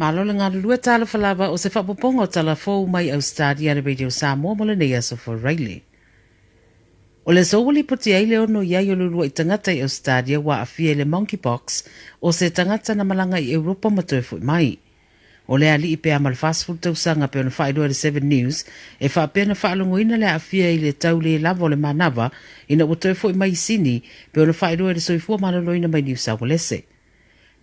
Malo le ngā lua Tala Fou o se whapopongo Tala Fou mai Ausetalia le Radio Samoa mo le nei aso for Riley. O le sowali puti ai le ono iai o lulua I tangata I Ausetalia wa afia le monkeypox o se tangata na malanga I Europa matoe fui mai. O le ali I pe amal fast food tausanga pe ona whaidua le 7 News e whaapea na whaalongoina le afia I le tau le lava o le manava ina matoe fui mai sini pe ona whaidua le soifua maloloina mai New South Wales.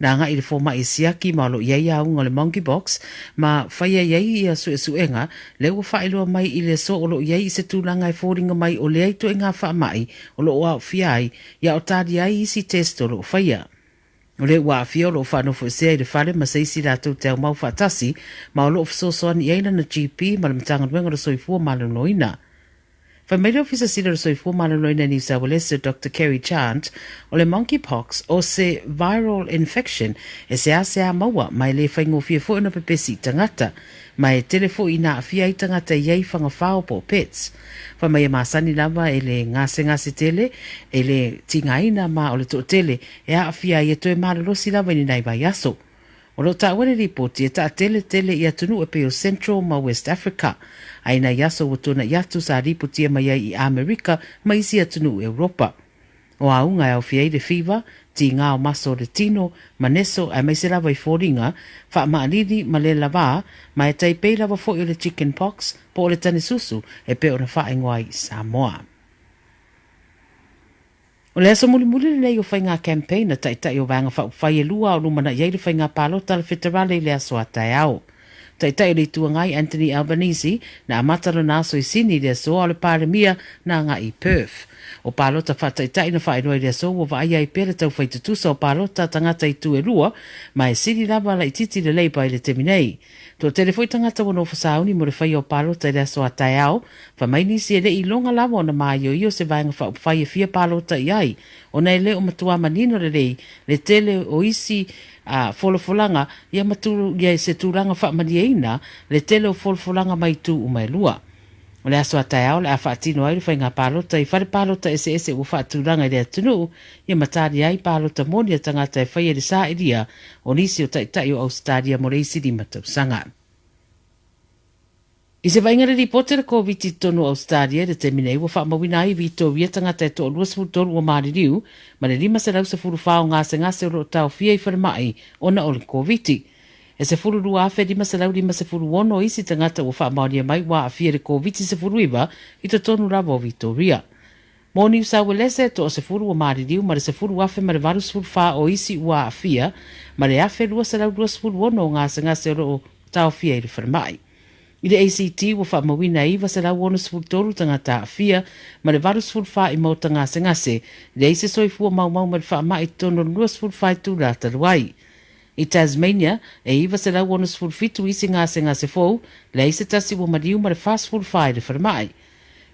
Na nga I le foma I siaki malo iai aunga le monkeypox ma whaia iai I suenga le ua whailua mai I le so o lo iai I se tūlanga I fōringa mai o le ai to inga wha mai o lo ua whiai ia o tādi ai isi test o lo whaia. O le ua whia o lo whanofo sea I le whare ma seisi rātou te au mau whatasi ma o lo whasosoani iai na GP ma le matanga nuenga o soifua maloloina. Whamairi ofisa sila o soifua maloloina New South Wales Dr. Kerry Chant o le monkeypox o se viral infection e se a maua mai le whaingofia fo na pepesi tangata mai telefo ina afia I tangata iei whangawhao po pets. Whamai masani lava e le ngase tele e le tingaina ma o le to tele e a afia I toe malolosi lava ni nai vai aso. O lo tāwere ripoti e ta tele I atunu e peo Central ma West Africa. Aina yaso watona yatu sa ripotia mai I Amerika ma isi atunu Europa. O aunga e au fiei de fever, ti ngā o maso de tino, maneso ai mai se lava I fōringa, wha maanini ma le lava, ma e taipei lava fo I le chicken pox, po o le tane susu e pe o na wha ingoa I Samoa. O le aso muli nei o whainga campaign na tai o vanga whai e lua o lumana iei le whainga palota le federale le aso a tai au. Tai le tuangai Anthony Albanese na amatalo na aso I sini le aso o le paramia na nga I Perth. O palota tai na whainoi le aso o vaia I pere tau whaitutusa o palota tangata I tu e lua ma e sini lava la I titi le leipa I le teminei. To telefoi tangata wano whasauni mo le whai o palota le aso a tai au, whamaini si e le I longa lava o na maio I o se vaenga whai e fia palota I ai. O nei le o matua manino le rei, le tele o isi folofolanga, ia maturu ia se tūranga whaamaniaina, le tele o folofolanga mai tū umai lua. O le aso a tai au, le a whaatino ai le whainga palota, I whare palota ese o whaatūranga I le atunu, ia matari ai palota moni a tangata e whai e le saa iria, o nisi o tai o Ausetalia mo reisi di matausanga. I se vainga le ripote le COVID tonu Ausetalia le teminei wa whaamawina ai Victoria tangata e to lua sefutolu o maririu, ma le 5 se furu whao ngase o lo tau fia I whare mai o na o le COVID. E se furu lua afe 5 se furu ono isi tangata o whaamawnia mai wa a fia le COVID se furu iwa I to tonu rava o Victoria. Mo New South Wales to o se furu o maririu ma le se furu afe ma le varu se furu wha o isi wa a fia, ma le afe lua se furu ono ngase o lo tau fia I le whare mai. I le ACT wa whaamawina iwa se lau ono sefutolu tangata a fia, ma le varu sefulwha I mau ngase, le eise soifua mau ma le whaamai tono lua sefulwha I tūra taluai. I Tasmania, e iwa se lau ono sefulfitu isi ngase fou, le eise tasi wa mariu ma le whasefulwha I le whaamai.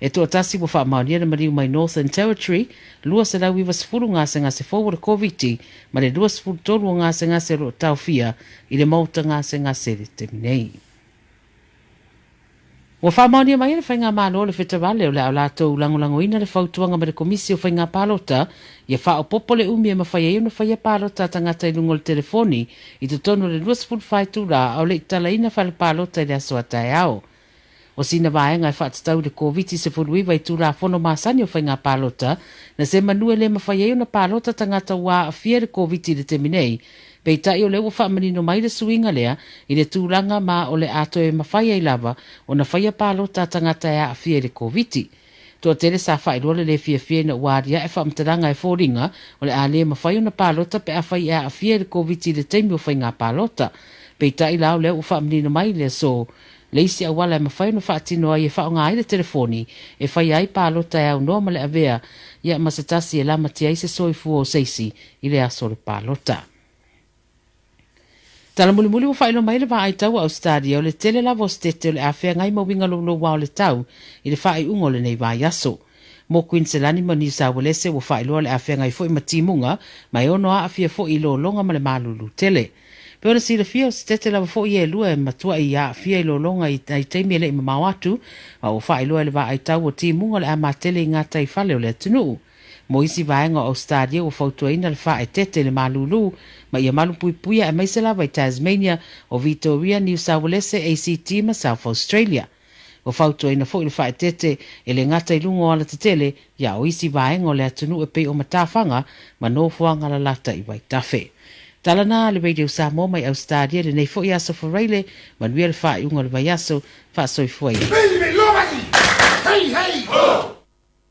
E toa tasi wa whaamaunia na mariu mai Northern Territory, lua se lau iwa sefulu ngase fou wa le COVID, ma le lua sefultolu ngase ro tau fia, I le mau ngase le teminei. Wa whaamaunia mai le whainga malo le federale o le au lātou langolangoina le whautuanga ma le komisi o whainga palota, ia wha o popo le umi e mawhaia iuna whaia palota tangata I lungo le telefoni, I te tono le 2.5 tūra au le italaina whale palota I le aso a tai au. O sina vaenga e whaatau le COVID se furuiwa I tūra whono masani o whainga palota, na se manue le mawhaia iuna palota tangata wa a fia le COVID le teminei, pei tai o le ua whaamanino mai le suinga lea I le tūranga ma o le ato e mawhaia I lava o na whaia palota tangata e a fia le COVID. Toa tele sa whairole le fia na uaria e whaamtaranga e fōringa o le a le mawhaia na palota pe a whaia a fia le COVID le teimi o whainga palota. Pei tai lao le ua whaamanino mai le so le isi a wala e mawhaia na whaatino ai e whaonga ai le telefoni e whaia ai palota e au noa ma le avea ia masatasi e lamati ai se soifu o seisi I le aso le palota. Tala muli wa whailo mai le wa ai tau Ausetalia o le tele lava o stete o le awhea ngai mawinga lo wa o le tau I le whaai ungo le nei wa yaso. Mo Queensland ma New South Wales wa whailo o le awhea ngai fo I matimunga mai ono a awhea fo I lo longa ma le malulu tele. Pe ona sila fia o stete lava fo I e lua e matua I a awhea I lo longa I teimi ele I mamawatu ma o whailo o le wa ai tau o timunga le a matele I ngā tai whale o le atunu. Mo isi vaenga o Ausetalia o fautuaina le wha e tete le malulu, ma ia malu puipuia e maisela vai Tasmania o Victoria, New South Wales, ACT ma South Australia. O fautuaina fo i le wha e tete e le ngata i lungo ala tetele, ia o isi vaenga o le atunu e pei o matawhanga, ma no fuanga la lata i vai tafe. Talana le Radio Samoa mai Ausetalia le nei fo i aso whareile, man wia le wha i unga le vai aso, wha soi fuai. Hey, hey,